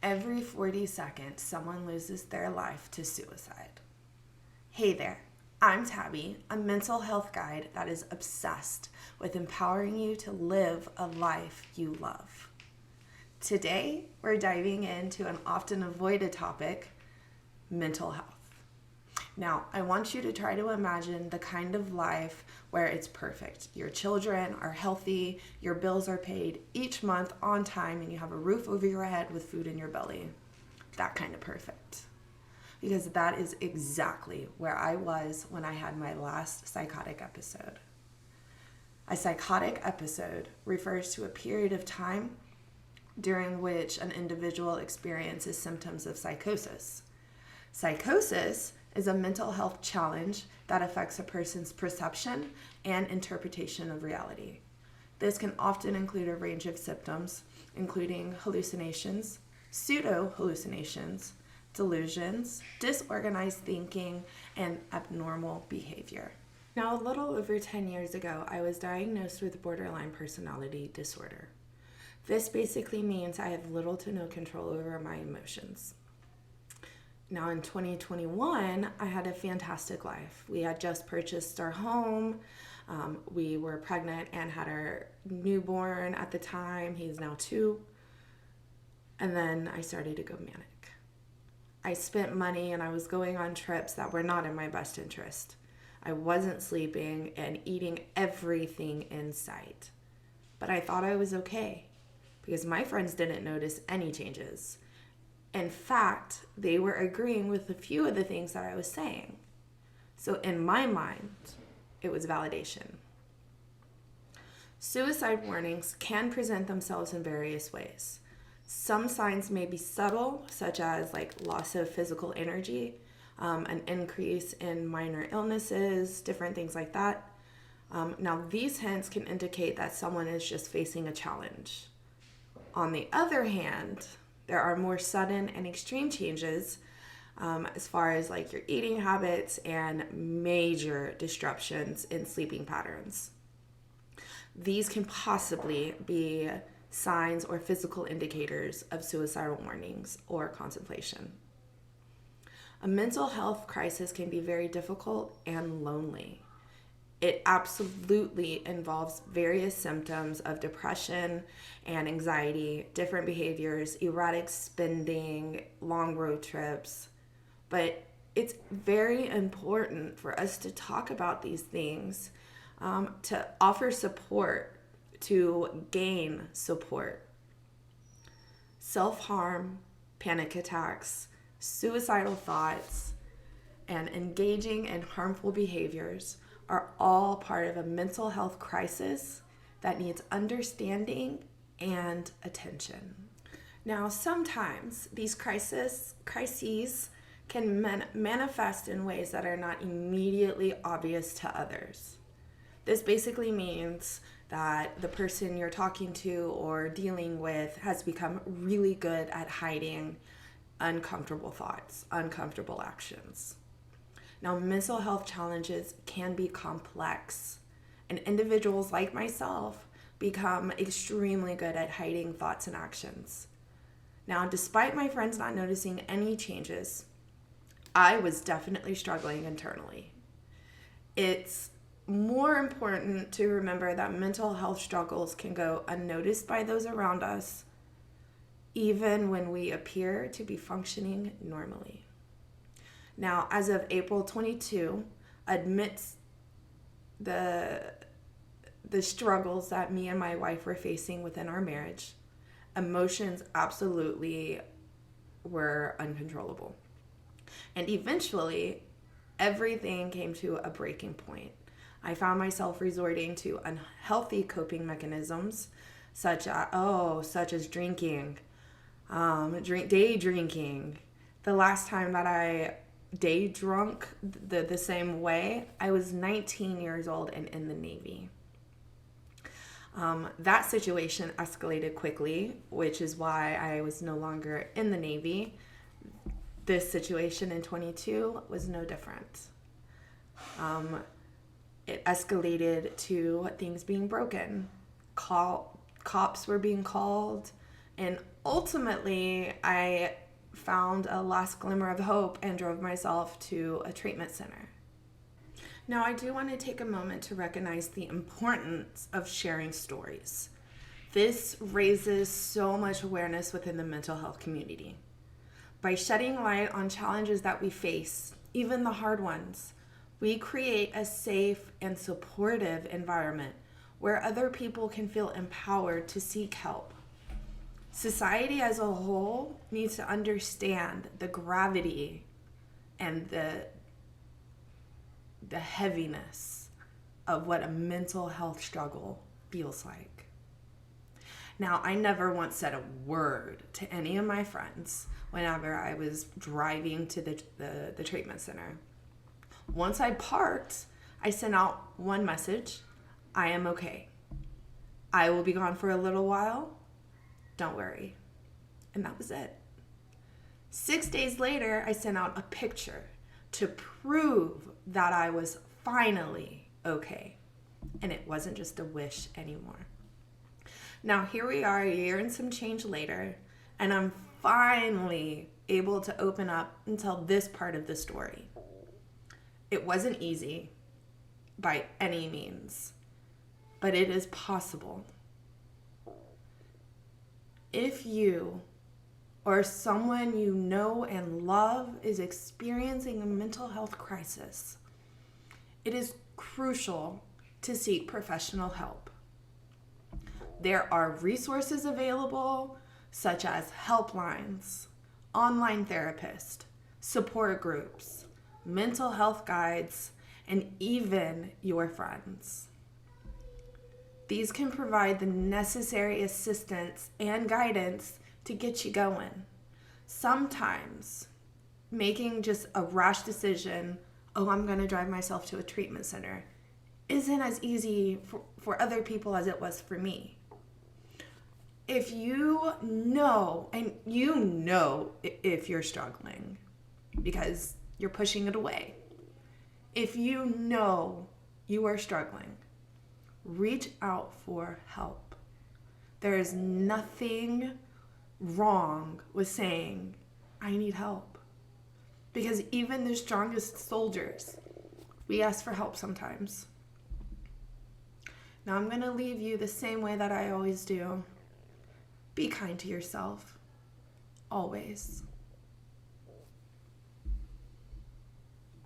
Every 40 seconds, someone loses their life to suicide. Hey there, I'm Tabby, a mental health guide that is obsessed with empowering you to live a life you love. Today, we're diving into an often avoided topic, mental health. Now, I want you to try to imagine the kind of life where it's perfect. Your children are healthy, your bills are paid each month on time, and you have a roof over your head with food in your belly. That kind of perfect. Because that is exactly where I was when I had my last psychotic episode. A psychotic episode refers to a period of time during which an individual experiences symptoms of psychosis. Psychosis is a mental health challenge that affects a person's perception and interpretation of reality. This can often include a range of symptoms, including hallucinations, pseudo-hallucinations, delusions, disorganized thinking, and abnormal behavior. Now, a little over 10 years ago, I was diagnosed with borderline personality disorder. This basically means I have little to no control over my emotions. Now in 2021, I had a fantastic life. We had just purchased our home. We were pregnant and had our newborn at the time. He's now 2. And then I started to go manic. I spent money and I was going on trips that were not in my best interest. I wasn't sleeping and eating everything in sight. But I thought I was okay because my friends didn't notice any changes. In fact, they were agreeing with a few of the things that I was saying. So in my mind, it was validation. Suicide warnings can present themselves in various ways. Some signs may be subtle, such as loss of physical energy, an increase in minor illnesses, different things like that. Now, these hints can indicate that someone is just facing a challenge. On the other hand, there are more sudden and extreme changes as far as your eating habits and major disruptions in sleeping patterns. These can possibly be signs or physical indicators of suicidal warnings or contemplation. A mental health crisis can be very difficult and lonely. It absolutely involves various symptoms of depression and anxiety, different behaviors, erratic spending, long road trips. But it's very important for us to talk about these things, to offer support, to gain support. Self-harm, panic attacks, suicidal thoughts, and engaging in harmful behaviors are all part of a mental health crisis that needs understanding and attention. Now, sometimes these crises can manifest in ways that are not immediately obvious to others. This basically means that the person you're talking to or dealing with has become really good at hiding uncomfortable thoughts, uncomfortable actions. Now, mental health challenges can be complex, and individuals like myself become extremely good at hiding thoughts and actions. Now, despite my friends not noticing any changes, I was definitely struggling internally. It's more important to remember that mental health struggles can go unnoticed by those around us, even when we appear to be functioning normally. Now, as of April 22, amidst the struggles that me and my wife were facing within our marriage, emotions absolutely were uncontrollable. And eventually, everything came to a breaking point. I found myself resorting to unhealthy coping mechanisms, such as drinking, day drinking. The last time that I day drunk the same way, I was 19 years old and in the Navy. That situation escalated quickly, which is why I was no longer in the Navy. This situation in 22 was no different. It escalated to things being broken. Cops were being called. And ultimately, I found a last glimmer of hope and drove myself to a treatment center. Now, I do want to take a moment to recognize the importance of sharing stories. This raises so much awareness within the mental health community. By shedding light on challenges that we face, even the hard ones, we create a safe and supportive environment where other people can feel empowered to seek help. Society as a whole needs to understand the gravity and the heaviness of what a mental health struggle feels like. Now, I never once said a word to any of my friends whenever I was driving to the treatment center. Once I parked, I sent out one message: I am okay. I will be gone for a little while. Don't worry. And that was it. 6 days later, I sent out a picture to prove that I was finally okay. And it wasn't just a wish anymore. Now, here we are, a year and some change later, and I'm finally able to open up and tell this part of the story. It wasn't easy by any means, but it is possible. If you or someone you know and love is experiencing a mental health crisis, it is crucial to seek professional help. There are resources available, such as helplines, online therapists, support groups, mental health guides, and even your friends. These can provide the necessary assistance and guidance to get you going. Sometimes making just a rash decision, oh, I'm going to drive myself to a treatment center, isn't as easy for other people as it was for me. If you know, and you know if you're struggling because you're pushing it away, if you know you are struggling, reach out for help. There is nothing wrong with saying, I need help. Because even the strongest soldiers, we ask for help sometimes. Now I'm going to leave you the same way that I always do. Be kind to yourself, always.